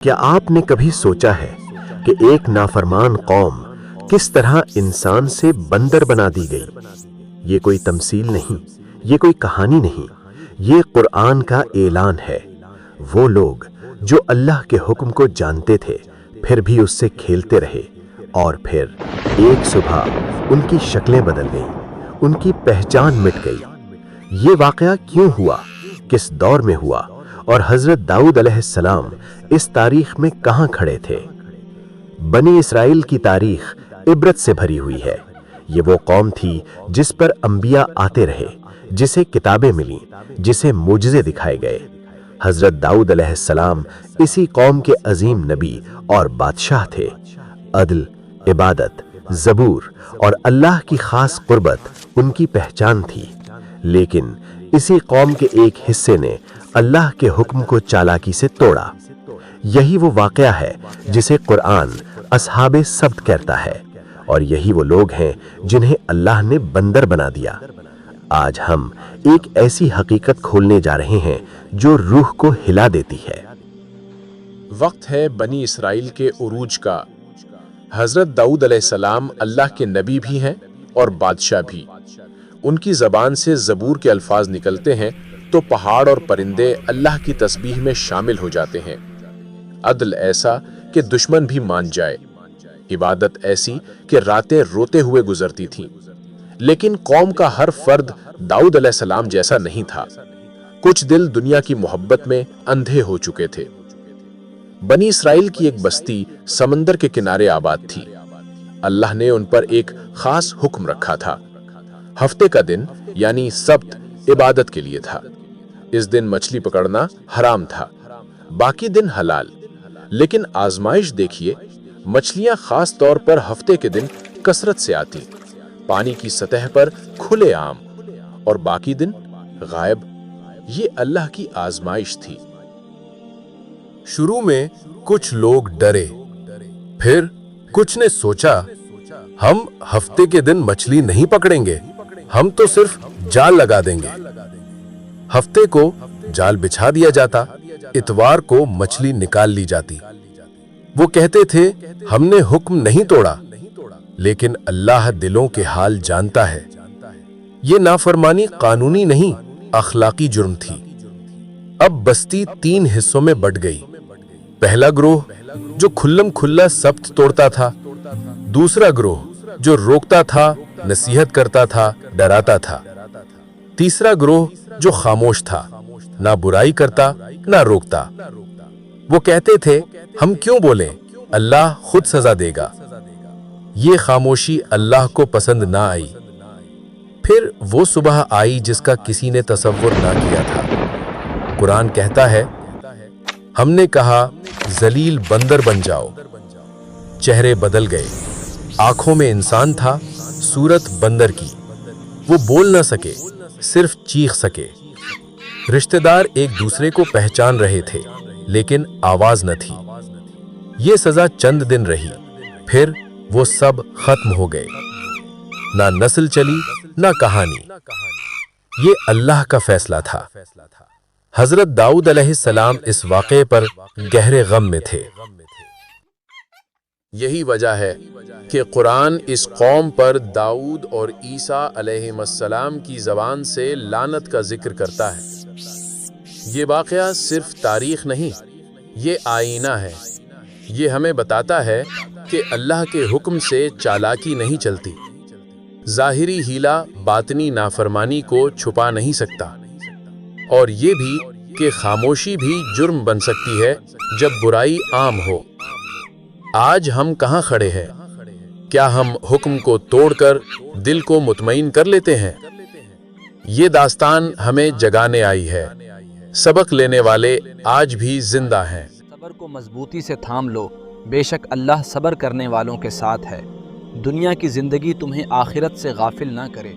کیا آپ نے کبھی سوچا ہے کہ ایک نافرمان قوم کس طرح انسان سے بندر بنا دی گئی؟ یہ کوئی تمثیل نہیں، یہ کوئی کہانی نہیں، یہ قرآن کا اعلان ہے۔ وہ لوگ جو اللہ کے حکم کو جانتے تھے پھر بھی اس سے کھیلتے رہے، اور پھر ایک صبح ان کی شکلیں بدل گئیں، ان کی پہچان مٹ گئی۔ یہ واقعہ کیوں ہوا، کس دور میں ہوا، اور حضرت داؤد علیہ السلام اس تاریخ میں کہاں کھڑے تھے؟ بنی اسرائیل کی تاریخ عبرت سے بھری ہوئی ہے۔ یہ وہ قوم تھی جس پر انبیاء آتے رہے، جسے کتابیں ملیں، جسے معجزے دکھائے گئے۔ حضرت داؤد علیہ السلام اسی قوم کے عظیم نبی اور بادشاہ تھے۔ عدل، عبادت، زبور اور اللہ کی خاص قربت ان کی پہچان تھی۔ لیکن اسی قوم کے ایک حصے نے اللہ کے حکم کو چالاکی سے توڑا۔ یہی وہ واقعہ ہے جسے قرآن اصحاب سبت کہتا ہے، اور یہی وہ لوگ ہیں جنہیں اللہ نے بندر بنا دیا۔ آج ہم ایک ایسی حقیقت کھولنے جا رہے ہیں جو روح کو ہلا دیتی ہے۔ وقت ہے بنی اسرائیل کے عروج کا۔ حضرت داؤد علیہ السلام اللہ کے نبی بھی ہیں اور بادشاہ بھی۔ ان کی زبان سے زبور کے الفاظ نکلتے ہیں تو پہاڑ اور پرندے اللہ کی تسبیح میں شامل ہو جاتے ہیں۔ عدل ایسا کہ دشمن بھی مان جائے، عبادت ایسی کہ راتیں روتے ہوئے گزرتی تھیں۔ لیکن قوم کا ہر فرد داؤد علیہ السلام جیسا نہیں تھا۔ کچھ دل دنیا کی محبت میں اندھے ہو چکے تھے۔ بنی اسرائیل کی ایک بستی سمندر کے کنارے آباد تھی۔ اللہ نے ان پر ایک خاص حکم رکھا تھا۔ ہفتے کا دن یعنی سبت عبادت کے لیے تھا۔ اس دن مچھلی پکڑنا حرام تھا، باقی دن حلال۔ لیکن آزمائش دیکھیے، مچھلیاں خاص طور پر ہفتے کے دن کثرت سے آتی، پانی کی سطح پر کھلے عام، اور باقی دن غائب۔ یہ اللہ کی آزمائش تھی۔ شروع میں کچھ لوگ ڈرے، پھر کچھ نے سوچا ہم ہفتے کے دن مچھلی نہیں پکڑیں گے، ہم تو صرف جال لگا دیں گے۔ ہفتے کو جال بچھا دیا جاتا، اتوار کو مچھلی نکال لی جاتی۔ وہ کہتے تھے ہم نے حکم نہیں توڑا، لیکن اللہ دلوں کے حال جانتا ہے۔ یہ نافرمانی قانونی نہیں، اخلاقی جرم تھی۔ اب بستی 3 حصوں میں بٹ گئی۔ پہلا گروہ جو کھلم کھلا سبت توڑتا تھا، دوسرا گروہ جو روکتا تھا، نصیحت کرتا تھا، ڈراتا تھا، تیسرا گروہ جو خاموش تھا، نہ برائی کرتا نہ روکتا۔ وہ کہتے تھے ہم کیوں بولیں، اللہ خود سزا دے گا۔ یہ خاموشی اللہ کو پسند نہ آئی۔ پھر وہ صبح آئی جس کا کسی نے تصور نہ کیا تھا۔ قرآن کہتا ہے ہم نے کہا ذلیل بندر بن جاؤ۔ چہرے بدل گئے، آنکھوں میں انسان تھا، صورت بندر کی۔ وہ بول نہ سکے، صرف چیخ سکے۔ رشتہ دار ایک دوسرے کو پہچان رہے تھے، لیکن آواز نہ تھی۔ یہ سزا چند دن رہی، پھر وہ سب ختم ہو گئے۔ نہ نسل چلی، نہ کہانی۔ یہ اللہ کا فیصلہ تھا۔ حضرت داؤد علیہ السلام اس واقعے پر گہرے غم میں تھے۔ یہی وجہ ہے کہ قرآن اس قوم پر داؤد اور عیسیٰ علیہ السلام کی زبان سے لعنت کا ذکر کرتا ہے۔ یہ واقعہ صرف تاریخ نہیں، یہ آئینہ ہے۔ یہ ہمیں بتاتا ہے کہ اللہ کے حکم سے چالاکی نہیں چلتی۔ ظاہری ہیلا باطنی نافرمانی کو چھپا نہیں سکتا، اور یہ بھی کہ خاموشی بھی جرم بن سکتی ہے جب برائی عام ہو۔ آج ہم کہاں کھڑے ہیں؟ کیا ہم حکم کو توڑ کر دل کو مطمئن کر لیتے ہیں؟ یہ داستان ہمیں جگانے آئی ہے۔ سبق لینے والے آج بھی زندہ ہیں۔ صبر کو مضبوطی سے تھام لو، بے شک اللہ صبر کرنے والوں کے ساتھ ہے۔ دنیا کی زندگی تمہیں آخرت سے غافل نہ کرے۔